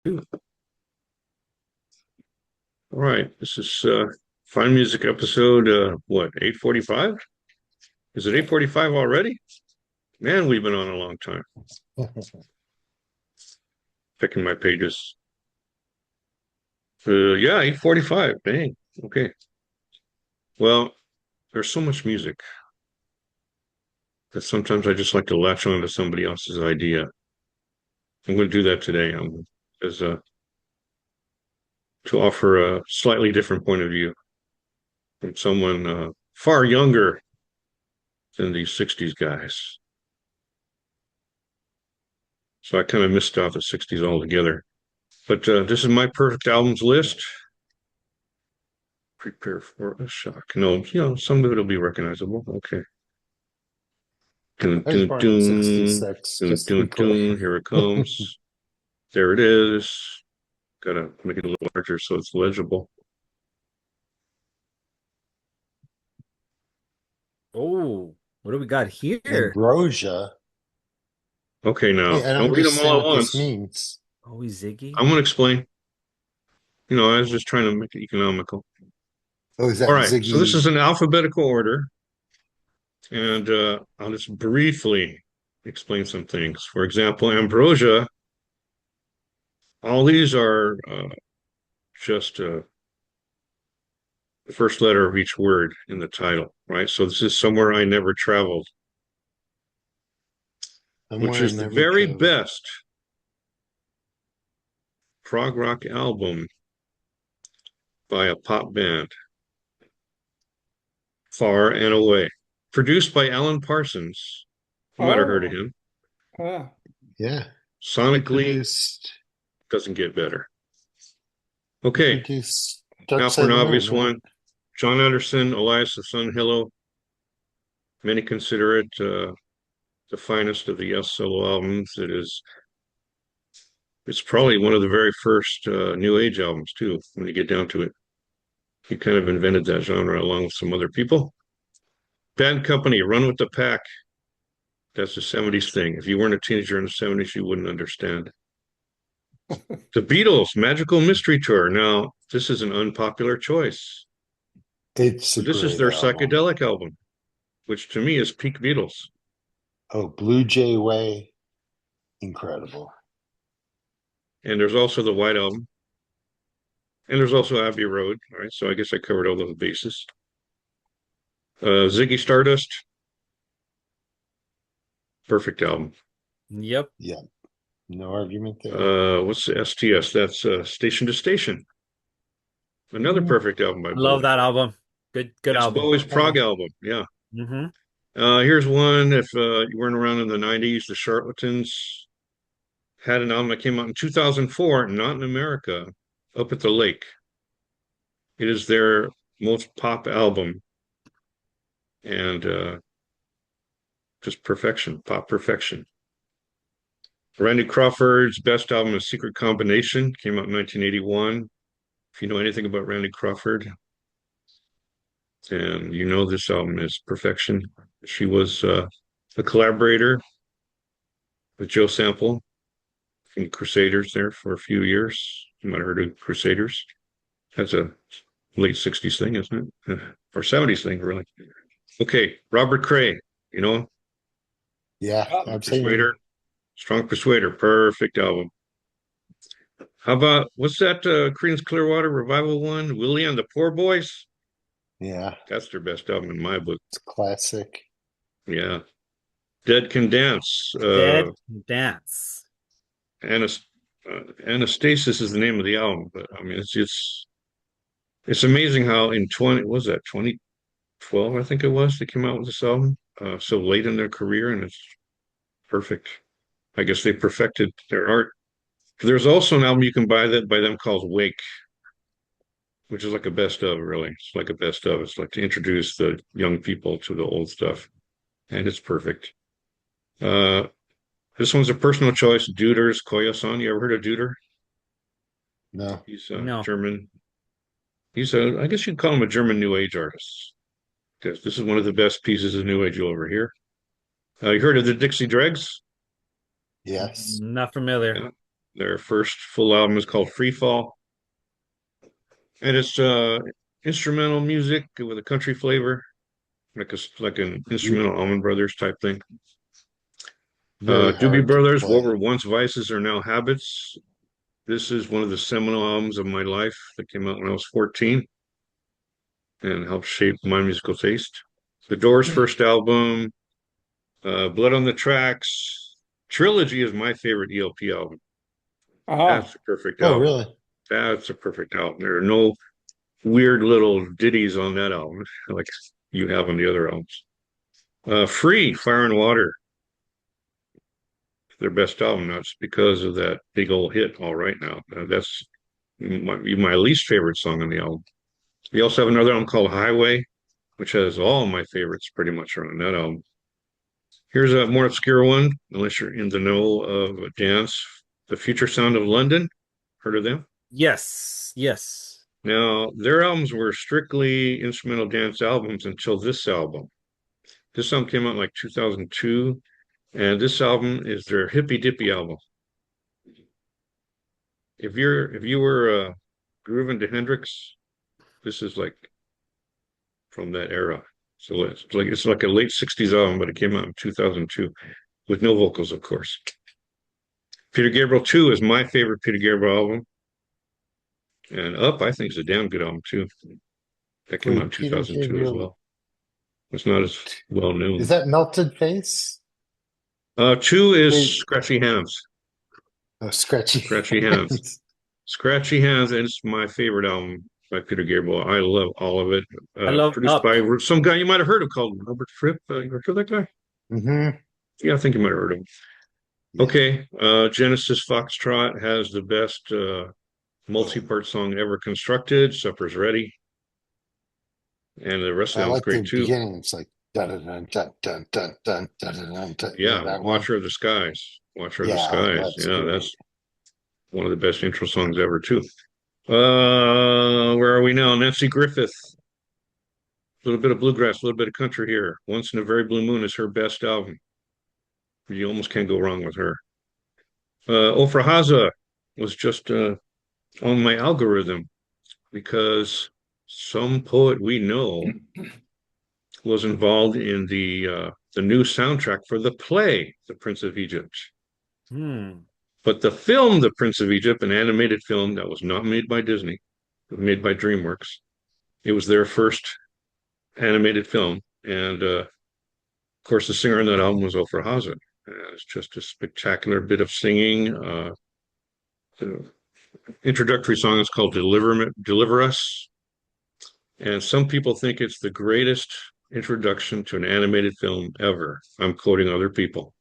All right, this is Fine Music episode what, 8:45? Is it 8:45 already? Man, we've been on a long time. Picking my pages. Yeah, 8:45. Dang. Okay. Well, there's so much music that sometimes I just like to latch on to somebody else's idea. I'm going to do that today. As to offer a slightly different point of view from someone far younger than these 60s guys. So I kind of missed out the 60s altogether. But this is my perfect albums list. Prepare for a shock. No, some of it will be recognizable. Okay. Dun, I was dun, born in dun, 66, dun, just to be dun, clear. dun. Here it comes. There it is. Gotta make it a little larger so it's legible. Oh, what do we got here? Ambrosia. Okay, Wait, now I don't don't read them understand all at what this once. means. Oh, Ziggy. I'm gonna explain. I was just trying to make it economical. Oh, is All that right, so this Ziggy? is in alphabetical order, and I'll just briefly explain some things. For example, ambrosia. All these are just the first letter of each word in the title, right? So this is Somewhere I Never Traveled, which Somewhere I is the never very traveled. best prog rock album by a pop band, far and away. Produced by Alan Parsons. You might have heard of Oh, him. ah, Yeah. He Sonically, produced doesn't get better. he Okay, produced Dark now for Side an of the Moon, obvious right? one, John Anderson, Elias of Sun Hillow. Many consider it the finest of the Yes solo albums. It's probably one of the very first New Age albums too, when you get down to it. He kind of invented that genre along with some other people. Bad Company, Run with the Pack. That's a 70s thing. If you weren't a teenager in the 70s, you wouldn't understand. The Beatles, Magical Mystery Tour. Now, this is an unpopular choice. It's a But this is great their album. psychedelic album, which to me is peak Beatles. Oh, Blue Jay Way, incredible. And there's also the White Album. And there's also Abbey Road. All right, so I guess I covered all those bases. Ziggy Stardust, perfect album. Yep. Yeah, no argument there. What's the STS? That's Station to Station. Another mm, perfect album by Love Bowie. that album. Good It's album. Bowie's prog album. Yeah. Mm-hmm. Here's one. If you weren't around in the 90s, the Charlatans had an album that came out in 2004, not in America, Up at the Lake. It is their most pop album and just perfection, pop perfection. Randy Crawford's best album is Secret Combination, came out in 1981. If you know anything about Randy Crawford, and you know this album is perfection. She was a collaborator with Joe Sample in Crusaders there for a few years. You might have heard of Crusaders. That's a late 60s thing, isn't it? Or 70s thing, really. Okay, Robert Cray, you know, Yeah, ah, I've seen him. Persuader, Strong Persuader, perfect album. How about what's that Creedence Clearwater Revival one? Willie and the Poor Boys? Yeah, That's their best album in my book. it's classic. Yeah. Dead Can Dance. Dead Dance. Anas Anastasis is the name of the album, but I mean it's amazing how in 20 what was that 2012 I think it was they came out with this album so late in their career and it's perfect. I guess they perfected their art. There's also an album you can buy that by them called Wake, which is like a best of, really. It's like a best of. It's like to introduce the young people to the old stuff, and it's perfect. Uh, this one's a personal choice. Duder's Koyasan. You ever heard of Duder? No. He's No. German. I guess you'd call him a German New Age artist. Because this is one of the best pieces of New Age you'll ever hear. You heard of the Dixie Dregs? Yes. Not familiar. Yeah. Their first full album is called Free Fall, and it's instrumental music with a country flavor, like an instrumental Allman Brothers type thing. Very Doobie hard to Brothers, What play. Were Once Vices Are Now Habits. This is one of the seminal albums of my life that came out when I was 14 and helped shape my musical taste. The Doors' first album, Blood on the Tracks. Trilogy is my favorite ELP album. Oh, That's a perfect Oh, album. really? That's a perfect album. There are no weird little ditties on that album like you have on the other albums. Free, Fire and Water, their best album, not just because of that big old hit, All Right Now. That's my least favorite song on the album. We also have another album called Highway, which has all my favorites pretty much on that album. Here's a more obscure one, unless you're in the know of dance. The Future Sound of London. Heard of them? Yes, yes. Now, their albums were strictly instrumental dance albums until this album. This album came out in like 2002, and this album is their hippy dippy album. If you were grooving to Hendrix, this is like from that era. So it's like a late 60s album, but it came out in 2002 with no vocals, of course. Peter Gabriel 2 is my favorite Peter Gabriel album. And Up, I think, is a damn good album too. That came out in Wait, Peter 2002 as Gabriel. well. It's not as well known. Is that Melted Face? Two is Wait. Scratchy Hands. Oh, Scratchy. Scratchy Hands. Scratchy Hands, and it's my favorite album by Peter Gabriel. I love all of it. I love Produced Up. by some guy you might have heard of called Robert Fripp. You heard of that guy? Mm-hmm. Yeah, I think you might have heard of him. Yeah. Okay, Genesis Foxtrot has the best multi-part song ever constructed. Supper's Ready, and the rest of I that was like the great too. beginning. It's like dun dun dun dun dun dun dun dun dun dun. Yeah, That one. Watcher of the Skies. Watcher of the Yeah, Skies. that's Yeah, great. that's one of the best intro songs ever too. Where are we now? Nancy Griffith. A little bit of bluegrass, a little bit of country here. Once in a Very Blue Moon is her best album. You almost can't go wrong with her. Ofra Haza was just on my algorithm because some poet we know was involved in the new soundtrack for the play, The Prince of Egypt. Hmm. But the film, The Prince of Egypt, an animated film that was not made by Disney, it was made by DreamWorks. It was their first animated film, and of course, the singer on that album was Ofra Haza. It's just a spectacular bit of singing. The introductory song is called Deliver Us. And some people think it's the greatest introduction to an animated film ever. I'm quoting other people.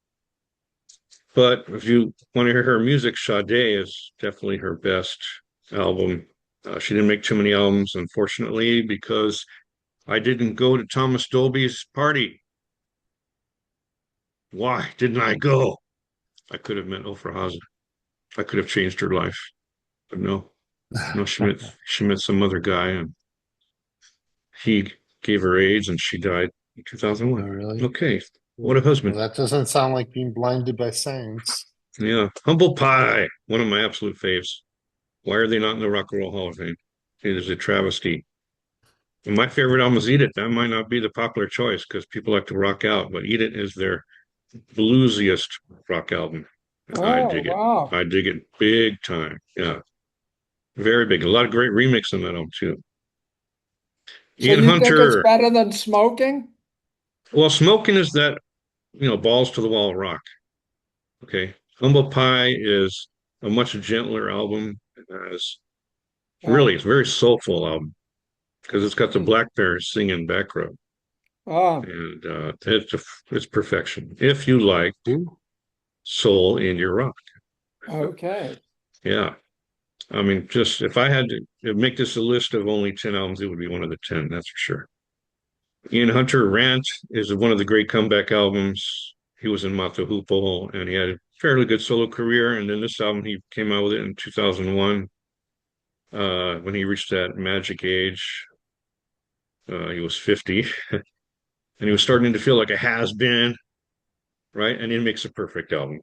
But if you want to hear her music, Sade is definitely her best album. She didn't make too many albums, unfortunately, because I didn't go to Thomas Dolby's party. Why didn't I go? I could have met Ofra Haza. I could have changed her life. But no, she met some other guy, and he gave her AIDS, and she died in Oh, 2001. really? Okay, what a husband. Well, that doesn't sound like being blinded by science. Yeah, Humble Pie, one of my absolute faves. Why are they not in the Rock and Roll Hall of Fame? It is a travesty. And my favorite album is Eat It. That might not be the popular choice because people like to rock out, but Eat It is their bluesiest rock album. I oh, dig it. wow. I dig it big time. Yeah, very big. A lot of great remix on that album too. So Ian you think it's Hunter. better than smoking? Well, Smoking is that, balls to the wall rock. Okay. Humble Pie is a much gentler album. It's Oh, a very soulful album because it's got the hmm. Black Bears singing background, Oh, and it's perfection. If you like Who? soul in your rock, okay. yeah. I mean, just if I had to make this a list of only 10 albums, it would be one of the 10, that's for sure. Ian Hunter Rant is one of the great comeback albums. He was in Mata Hoople and he had a fairly good solo career. And then this album, he came out with it in 2001 when he reached that magic age. He was 50 and he was starting to feel like a has-been, right? And he makes a perfect album.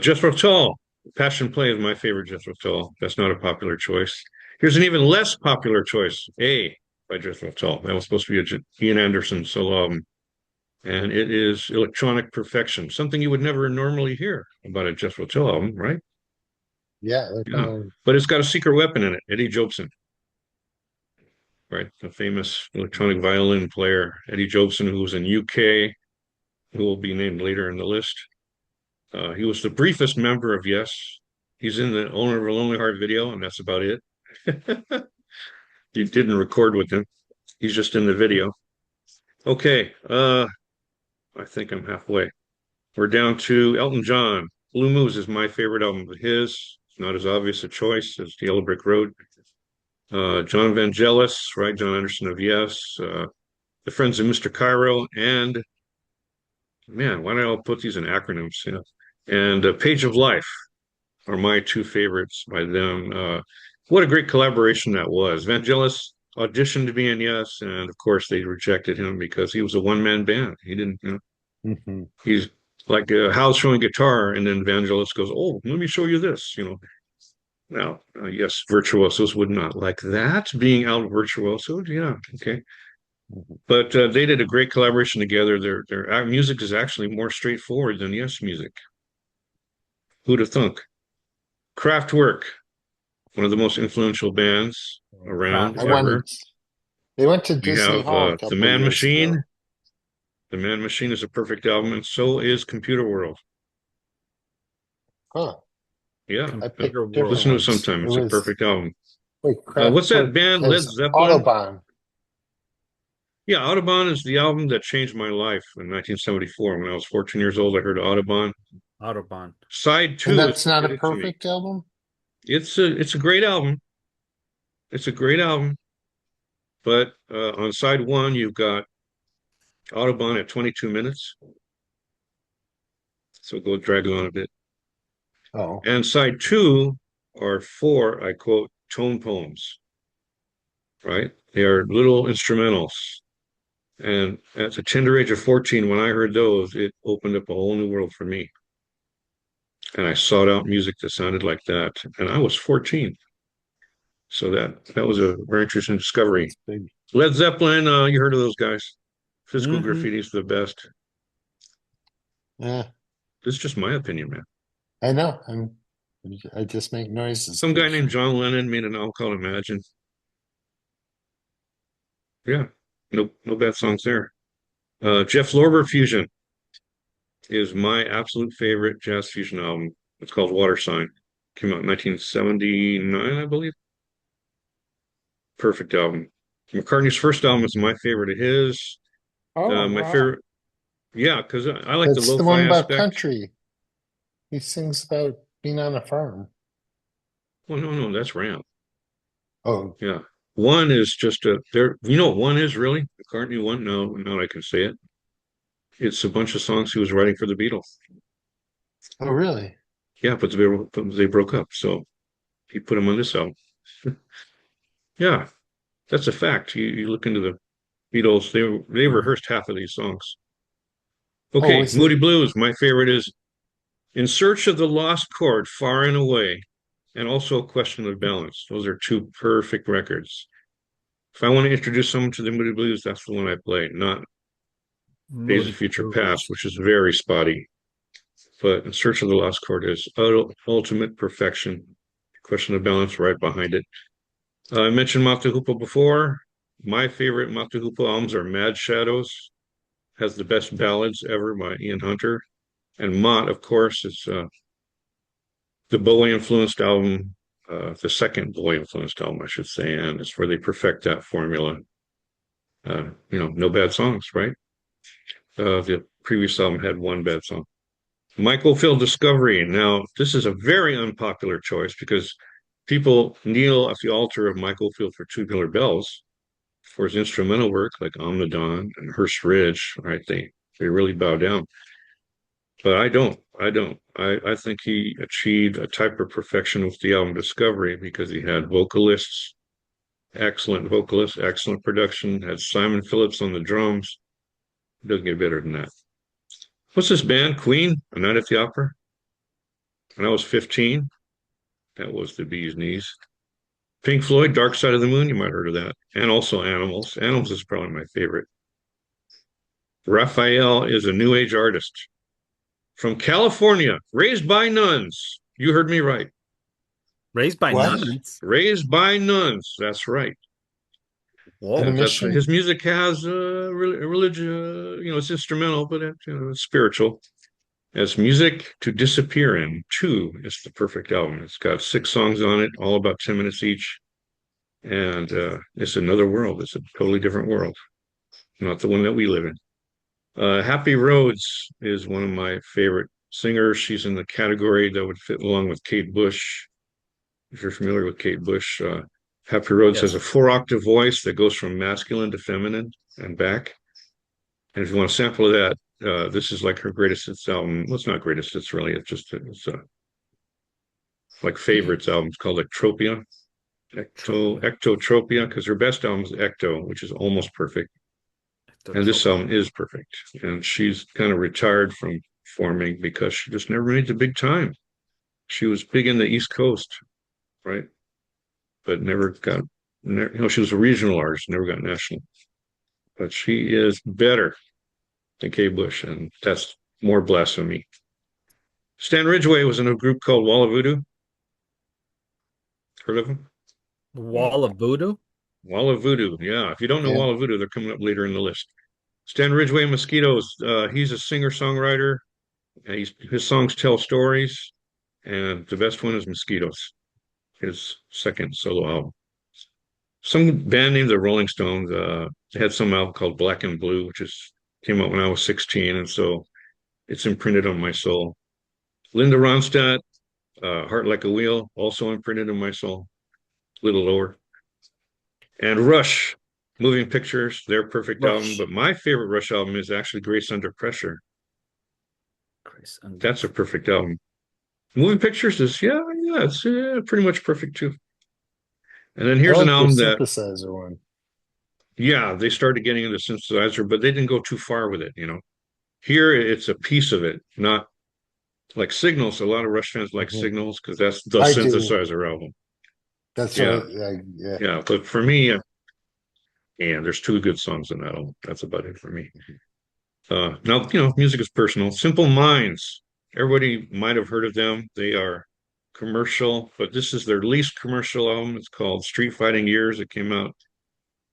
Jethro Tull, Passion Play is my favorite Jethro Tull. That's not a popular choice. Here's an even less popular choice, A by Jethro Tull. That was supposed to be a Ian Anderson solo album. And it is Electronic Perfection, something you would never normally hear about a Jethro Tull album, right? Yeah, Yeah. But it's got a secret weapon in it, Eddie Jobson, right? The famous electronic violin player, Eddie Jobson, who was in UK, who will be named later in the list. He was the briefest member of Yes. He's in the Owner of a Lonely Heart video, and that's about it. He didn't record with them. He's just in the video. Okay, I think I'm halfway. We're down to Elton John. Blue Moves is my favorite album of his. It's not as obvious a choice as Yellow Brick Road. John Vangelis, right? John Anderson of Yes. The Friends of Mr. Cairo, and man, why don't I all put these in acronyms? Yeah. And Page of Life are my two favorites by them. What a great collaboration that was. Vangelis auditioned to be in Yes, and of course they rejected him because he was a one-man band. He didn't, he's like Hal's showing guitar, and then Vangelis goes, "Oh, let me show you this." Now, yes, virtuosos would not like that, being out virtuosos. Yeah, okay. But they did a great collaboration together. Their music is actually more straightforward than Yes music. Who'd have thunk? Kraftwerk, one of the most influential bands around I ever. wanted. They went to We Disney have Hall a The couple Man years Machine. ago. The Man Machine is a perfect album, and so is Computer World. Huh. Yeah, I Computer picked different listen to it ones. sometime. It It's a was perfect album. wait, What's that Kraftwerk band? Led has Zeppelin? Autobahn. Yeah, Audubon is the album that changed my life in 1974. When I was 14 years old, I heard Audubon. Autobahn. Side And two is that's not a Get It To Me. perfect album? It's a great album. It's a great album. But on side one, you've got Audubon at 22 minutes. So go drag it on a bit. Oh. And side two are four, I quote, tone poems, right? They are little instrumentals. And at the tender age of 14, when I heard those, it opened up a whole new world for me. And I sought out music that sounded like that. And I was 14. So that was a very interesting discovery. That's big. Led Zeppelin, you heard of those guys. Physical Mhm. Graffiti is the best. Yeah, This is just my opinion, man. I know. I just make noises. Some guy named John Lennon made an album called Imagine. Yeah, no bad songs there. Jeff Lorber Fusion is my absolute favorite jazz fusion album. It's called Water Sign. Came out in 1979, I believe. Perfect album. McCartney's first album is my favorite of his. Oh, My wow. favorite, yeah, because I like the That's the lo-fi one about aspect. country. He sings about being on a farm. Well, no, that's Ram. Oh, Yeah. One is just a there. You know what one is really? McCartney one? No, now I can say it. It's a bunch of songs he was writing for the Beatles. oh, really? Yeah, but they broke up, so he put them on this album. Yeah, that's a fact. You look into the Beatles; they rehearsed half of these songs. Oh, Okay, was Moody it? Blues. My favorite is "In Search of the Lost Chord," Far and Away, and also Question of Balance. Those are two perfect records. If I want to introduce someone to the Moody Blues, that's the one I play, not Days Moody of Future Past, Blues. which is very spotty. But In Search of the Lost Chord is ultimate perfection. Question of Balance right behind it. I mentioned Mata Hoople before. My favorite Mata Hoople albums are Mad Shadows, has the best ballads ever by Ian Hunter. And Mott, of course, is the Bowie influenced album, the second Bowie influenced album, I should say, and it's where they perfect that formula. No bad songs, right? The previous album had one bad song. Michael Field Discovery. Now, this is a very unpopular choice because people kneel at the altar of Michael Field for Tubular Bells for his instrumental work like Omnidon and Hearst Ridge, right? They really bow down. But I don't. I think he achieved a type of perfection with the album Discovery because he had excellent vocalists, excellent production, had Simon Phillips on the drums. It doesn't get better than that. What's this band? Queen? A Night at the Opera? when I was 15. That was the bee's knees. Pink Floyd, Dark Side of the Moon, you might have heard of that. And also Animals. Animals is probably my favorite. Raphael is a new age artist from California, raised by nuns. You heard me right. Raised by What? nuns. Raised by nuns. That's right. And a Whoa. That's mission? his music has religion. It's instrumental, but it's spiritual. As Music to Disappear In. 2 is the perfect album. It's got 6 songs on it, all about 10 minutes each. And it's another world. It's a totally different world, not the one that we live in. Happy Rhodes is one of my favorite singers. She's in the category that would fit along with Kate Bush. If you're familiar with Kate Bush, Happy Rhodes has a Yes. 4-octave voice that goes from masculine to feminine and back. And if you want a sample of that, this is like her greatest hits album. Well, it's not greatest hits really. It's like favorites albums called Ectropia, Ectotropia, because her best album is Ecto, which is almost perfect. And this album is perfect. And she's kind of retired from forming because she just never made the big time. She was big in the East Coast, right? But never got, she was a regional artist, never got national. But she is better than Kay Bush, and that's more blasphemy. Stan Ridgway was in a group called Wall of Voodoo. Heard of him? Wall of Voodoo. Wall of Voodoo. Yeah. If you don't know Yeah. Wall of Voodoo, they're coming up later in the list. Stan Ridgway Mosquitoes. He's a singer-songwriter. His songs tell stories, and the best one is Mosquitoes, his second solo album. Some band named the Rolling Stones they had some album called Black and Blue, which came out when I was 16, and so it's imprinted on my soul. Linda Ronstadt, Heart Like a Wheel, also imprinted on my soul, a little lower. And Rush, Moving Pictures, their perfect album. Rush. But my favorite Rush album is actually Grace Under Pressure. Grace Under. That's a perfect album. Moving Pictures is, it's pretty much perfect too. And then I here's an like their album that, synthesizer one. yeah, they started getting into synthesizer, but they didn't go too far with it, Here, it's a piece of it, not like Signals. A lot of Rush fans like Mhm. Signals because that's the I do. synthesizer album. That's Yeah. what yeah. Yeah, but for me, there's 2 good songs in that album. That's about it for me. Now, music is personal. Simple Minds. Everybody might have heard of them. They are commercial, but this is their least commercial album. It's called Street Fighting Years. It came out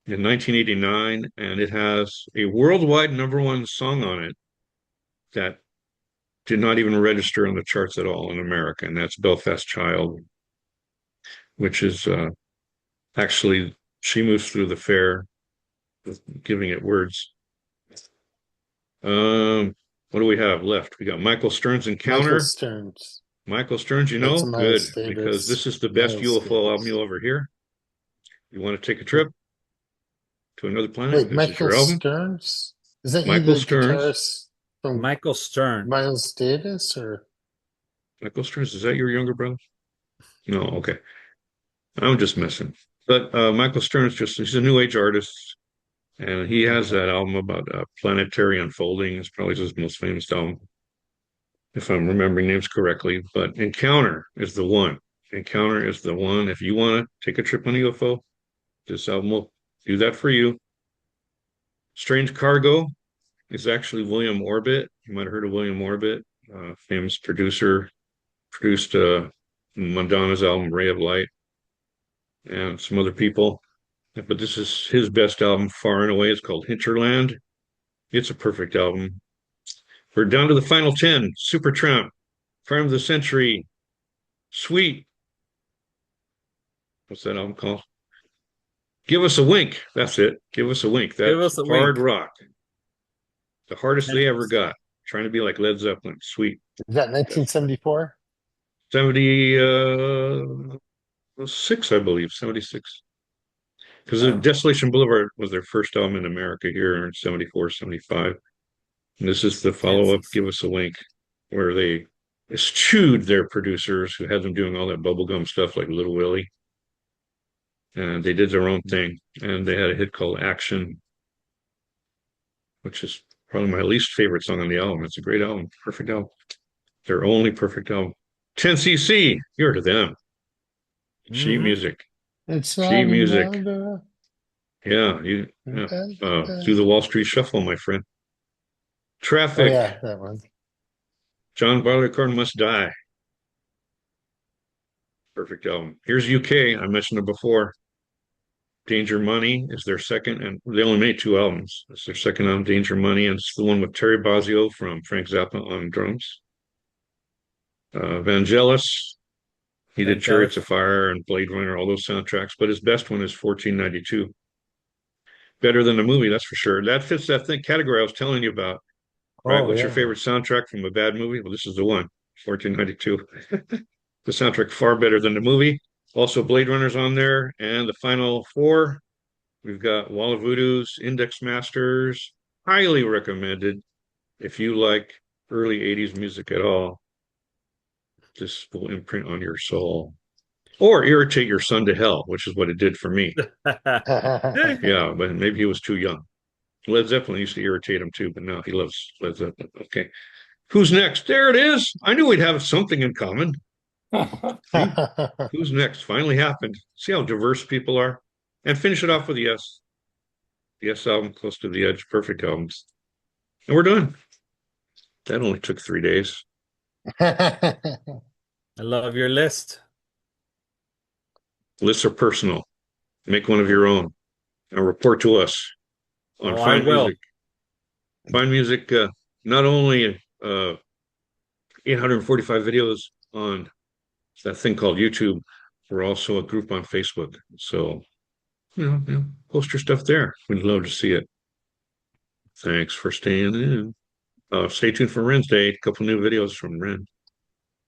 in 1989, and it has a worldwide #1 song on it that did not even register on the charts at all in America, and that's Belfast Child, which is actually She Moves Through the Fair, giving it words. What do we have left? We got Michael Stern's Michael Encounter. Stearns. Michael Stern's, That's a good, Miles because Davis. this is the best Miles UFO album Davis. you'll ever hear. You want to take a trip to another planet? Wait, This is Michael your album. Stearns? Isn't he Michael the Stearns. guitarist from Michael Stern. Miles Davis? Or Michael Stearns, is that your younger brother? No, okay. I'm just messing. But Michael Stearns, he's a new age artist, and he has that album about planetary unfolding. It's probably his most famous album, if I'm remembering names correctly. But Encounter is the one. Encounter is the one. If you want to take a trip on a UFO, this album will do that for you. Strange Cargo is actually William Orbit. You might have heard of William Orbit, famous producer, produced Madonna's album Ray of Light and some other people. But this is his best album far and away. It's called Hinterland. It's a perfect album. We're down to the final 10. Supertramp, Crime of the Century, Sweet. What's that album called? Give Us a Wink. That's it. Give Us a Wink. Give That's Us a hard Wink. rock. The hardest they ever got. Trying to be like Led Zeppelin. Sweet. is that 1974? 76, I believe. 76. Because Desolation Boulevard was their first album in America here in 74, 75. And this is the follow-up, Kansas. Give Us a Wink, where they eschewed their producers who had them doing all that bubblegum stuff like Little Willie. And they did their own thing. And they had a hit called Action, which is probably my least favorite song on the album. It's a great album, perfect album. Their only perfect album. 10cc. You heard of them. Sheet Mhm. music. It's Sheet music. another- Yeah, do the Wall Street Shuffle, my friend. Oh Traffic. yeah, that one. John Barleycorn Must Die. Perfect album. Here's UK. I mentioned it before. Danger Money is their second, and they only made 2 albums. It's their second album, Danger Money, and it's the one with Terry Bozzio from Frank Zappa on drums. Vangelis, he did Chariots of Fire and Blade Runner, all those soundtracks, but his best one is 1492. Better than the movie, that's for sure. That fits that thing category I was telling you about. Right? Oh What's your yeah. favorite soundtrack from a bad movie? Well, this is the one, 1492. The soundtrack far better than the movie. Also, Blade Runner's on there, and the final 4. We've got Wall of Voodoo's Index Masters. Highly recommended if you like early 80s music at all. This will imprint on your soul. Or irritate your son to hell, which is what it did for me. Yeah, but maybe he was too young. Led Zeppelin used to irritate him too, but now he loves Led Zeppelin. Okay. Who's next? There it is. I knew we'd have something in common. Who's next? Finally happened. See how diverse people are? And finish it off with Yes. The Yes album, Close to the Edge, perfect albums. And we're done. That only took 3 days. I love your list. Lists are personal. Make one of your own and report to us on Oh, I Find will. Music. Find Music, not only 845 videos on that thing called YouTube, we're also a group on Facebook. So, post your stuff there. We'd love to see it. Thanks for staying in. Stay tuned for Wednesday. A couple new videos from Ren.